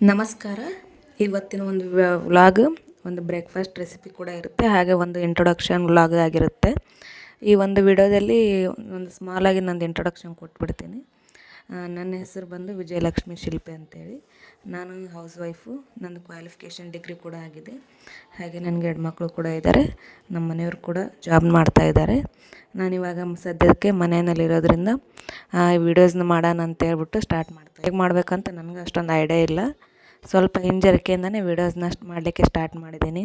ನಮಸ್ಕಾರ. ಇವತ್ತಿನ ಒಂದು ವ್ಲಾಗ್ ಒಂದು ಬ್ರೇಕ್ಫಾಸ್ಟ್ ರೆಸಿಪಿ ಕೂಡ ಇರುತ್ತೆ, ಹಾಗೆ ಒಂದು ಇಂಟ್ರೊಡಕ್ಷನ್ ವ್ಲಾಗ್ ಆಗಿರುತ್ತೆ. ಈ ಒಂದು ವಿಡಿಯೋದಲ್ಲಿ ಒಂದು ಸ್ಮಾಲಾಗಿ ನಂದು ಇಂಟ್ರೊಡಕ್ಷನ್ ಕೊಟ್ಬಿಡ್ತೀನಿ. ನನ್ನ ಹೆಸರು ಬಂದು ವಿಜಯಲಕ್ಷ್ಮಿ ಶಿಲ್ಪಿ ಅಂತೇಳಿ. ನಾನು ಹೌಸ್ ವೈಫು. ನಂದು ಕ್ವಾಲಿಫಿಕೇಷನ್ ಡಿಗ್ರಿ ಕೂಡ ಆಗಿದೆ. ಹಾಗೆ ನನಗೆ 2 ಮಕ್ಕಳು ಕೂಡ ಇದ್ದಾರೆ. ನಮ್ಮ ಮನೆಯವರು ಕೂಡ ಜಾಬ್ ಮಾಡ್ತಾ ಇದ್ದಾರೆ. ನಾನಿವಾಗ ಸದ್ಯಕ್ಕೆ ಮನೆಯಲ್ಲಿರೋದ್ರಿಂದ ವೀಡಿಯೋಸ್ನ ಮಾಡೋಣ ಅಂತ ಹೇಳ್ಬಿಟ್ಟು ಸ್ಟಾರ್ಟ್ ಮಾಡ್ತೀನಿ. ಹೇಗೆ ಮಾಡಬೇಕಂತ ನನಗೆ ಅಷ್ಟೊಂದು ಐಡಿಯಾ ಇಲ್ಲ. ಸ್ವಲ್ಪ ಹಿಂಜರಿಕೆಯಿಂದನೇ ವೀಡಿಯೋಸ್ನ ಮಾಡಲಿಕ್ಕೆ ಸ್ಟಾರ್ಟ್ ಮಾಡಿದ್ದೀನಿ.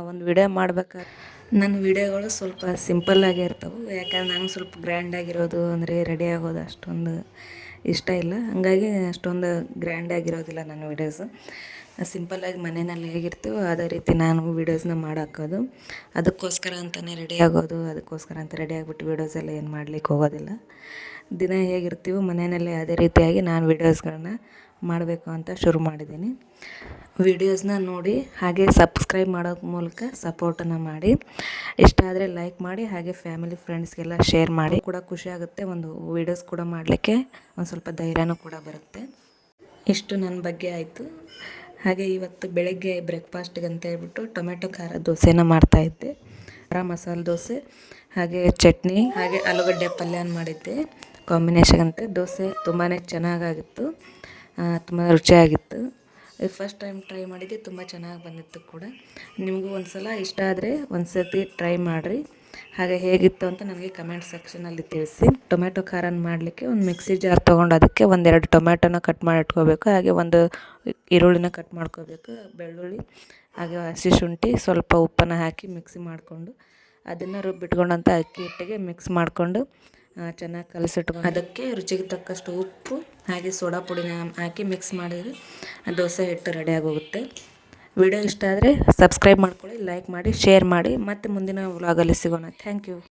ಒಂದು ವಿಡಿಯೋ ಮಾಡ್ಬೇಕಾದ್ರೆ ನನ್ನ ವೀಡಿಯೋಗಳು ಸ್ವಲ್ಪ ಸಿಂಪಲ್ಲಾಗೇ ಇರ್ತವೆ. ಯಾಕಂದ್ರೆ ನಾನು ಸ್ವಲ್ಪ ಗ್ರ್ಯಾಂಡಾಗಿರೋದು ಅಂದರೆ ರೆಡಿ ಆಗೋದು ಅಷ್ಟೊಂದು ಇಷ್ಟ ಇಲ್ಲ. ಹಾಗಾಗಿ ಅಷ್ಟೊಂದು ಗ್ರ್ಯಾಂಡಾಗಿರೋದಿಲ್ಲ ನನ್ನ ವೀಡಿಯೋಸು. ಸಿಂಪಲ್ಲಾಗಿ ಮನೆಯಲ್ಲಿ ಹೇಗಿರ್ತೀವೋ ಅದೇ ರೀತಿ ನಾನು ವೀಡಿಯೋಸ್ನ ಮಾಡಾಕೋದು. ಅದಕ್ಕೋಸ್ಕರ ಅಂತಲೇ ರೆಡಿ ಆಗೋದು, ಅದಕ್ಕೋಸ್ಕರ ಅಂತ ರೆಡಿ ಆಗಿಬಿಟ್ಟು ವೀಡಿಯೋಸ್ ಎಲ್ಲ ಏನು ಮಾಡಲಿಕ್ಕೆ ಹೋಗೋದಿಲ್ಲ. ದಿನ ಹೇಗಿರ್ತೀವೋ ಮನೆಯಲ್ಲೇ ಅದೇ ರೀತಿಯಾಗಿ ನಾನು ವೀಡಿಯೋಸ್ಗಳನ್ನ ಮಾಡಬೇಕು ಅಂತ ಶುರು ಮಾಡಿದ್ದೀನಿ. ವೀಡಿಯೋಸ್ನ ನೋಡಿ ಹಾಗೆ ಸಬ್ಸ್ಕ್ರೈಬ್ ಮಾಡೋ ಮೂಲಕ ಸಪೋರ್ಟನ್ನು ಮಾಡಿ. ಇಷ್ಟ ಆದರೆ ಲೈಕ್ ಮಾಡಿ, ಹಾಗೆ ಫ್ಯಾಮಿಲಿ ಫ್ರೆಂಡ್ಸ್ಗೆಲ್ಲ ಶೇರ್ ಮಾಡಿ. ಕೂಡ ಖುಷಿ ಆಗುತ್ತೆ. ಒಂದು ವೀಡಿಯೋಸ್ ಕೂಡ ಮಾಡಲಿಕ್ಕೆ ಒಂದು ಸ್ವಲ್ಪ ಧೈರ್ಯನೂ ಕೂಡ ಬರುತ್ತೆ. ಇಷ್ಟು ನನ್ನ ಬಗ್ಗೆ ಆಯಿತು. ಹಾಗೆ ಇವತ್ತು ಬೆಳಗ್ಗೆ ಬ್ರೇಕ್ಫಾಸ್ಟಿಗೆ ಅಂತ ಹೇಳ್ಬಿಟ್ಟು ಟೊಮೆಟೊ ಖಾರ ದೋಸೆನ ಮಾಡ್ತಾಯಿದ್ದೆ. ಖಾರ ಮಸಾಲೆ ದೋಸೆ, ಹಾಗೆ ಚಟ್ನಿ, ಹಾಗೆ ಆಲೂಗಡ್ಡೆ ಪಲ್ಯನ ಮಾಡಿದ್ದೆ. ಕಾಂಬಿನೇಷನ್ ಅಂತ ದೋಸೆ ತುಂಬಾ ಚೆನ್ನಾಗಾಗಿತ್ತು, ತುಂಬ ರುಚಿಯಾಗಿತ್ತು. ಫಸ್ಟ್ ಟೈಮ್ ಟ್ರೈ ಮಾಡಿದ್ದೆ, ತುಂಬ ಚೆನ್ನಾಗಿ ಬಂದಿತ್ತು ಕೂಡ. ನಿಮಗೂ ಒಂದು ಸಲ ಇಷ್ಟ ಆದರೆ ಒಂದು ಸರ್ತಿ ಟ್ರೈ ಮಾಡಿರಿ. ಹಾಗೆ ಹೇಗಿತ್ತು ಅಂತ ನನಗೆ ಕಮೆಂಟ್ ಸೆಕ್ಷನಲ್ಲಿ ತಿಳಿಸಿ. ಟೊಮೆಟೊ ಖಾರನ ಮಾಡಲಿಕ್ಕೆ ಒಂದು ಮಿಕ್ಸಿ ಜಾರ್ ತೊಗೊಂಡು ಅದಕ್ಕೆ 1-2 ಟೊಮೆಟೊನ ಕಟ್ ಮಾಡಿ ಇಟ್ಕೋಬೇಕು. ಹಾಗೆ ಒಂದು ಈರುಳ್ಳಿನ ಕಟ್ ಮಾಡ್ಕೋಬೇಕು, ಬೆಳ್ಳುಳ್ಳಿ, ಹಾಗೆ ಹಸಿ ಶುಂಠಿ, ಸ್ವಲ್ಪ ಉಪ್ಪನ್ನು ಹಾಕಿ ಮಿಕ್ಸಿ ಮಾಡಿಕೊಂಡು ಅದನ್ನು ರುಬ್ಬಿಟ್ಕೊಂಡಂಥ ಅಕ್ಕಿ ಹಿಟ್ಟಿಗೆ ಮಿಕ್ಸ್ ಮಾಡಿಕೊಂಡು ಚೆನ್ನಾಗಿ ಕಲಸಿಟ್ಕೊಂಡು ಅದಕ್ಕೆ ರುಚಿಗೆ ತಕ್ಕಷ್ಟು ಉಪ್ಪು ಹಾಗೆ ಸೋಡಾ ಪುಡಿನ ಹಾಕಿ ಮಿಕ್ಸ್ ಮಾಡಿದರೆ ದೋಸೆ ಹಿಟ್ಟು ರೆಡಿಯಾಗಿ ಹೋಗುತ್ತೆ. ವಿಡಿಯೋ ಇಷ್ಟ ಆದರೆ ಸಬ್ಸ್ಕ್ರೈಬ್ ಮಾಡ್ಕೊಳ್ಳಿ, ಲೈಕ್ ಮಾಡಿ, ಶೇರ್ ಮಾಡಿ. ಮತ್ತೆ ಮುಂದಿನ ವ್ಲಾಗಲ್ಲಿ ಸಿಗೋಣ. Thank you.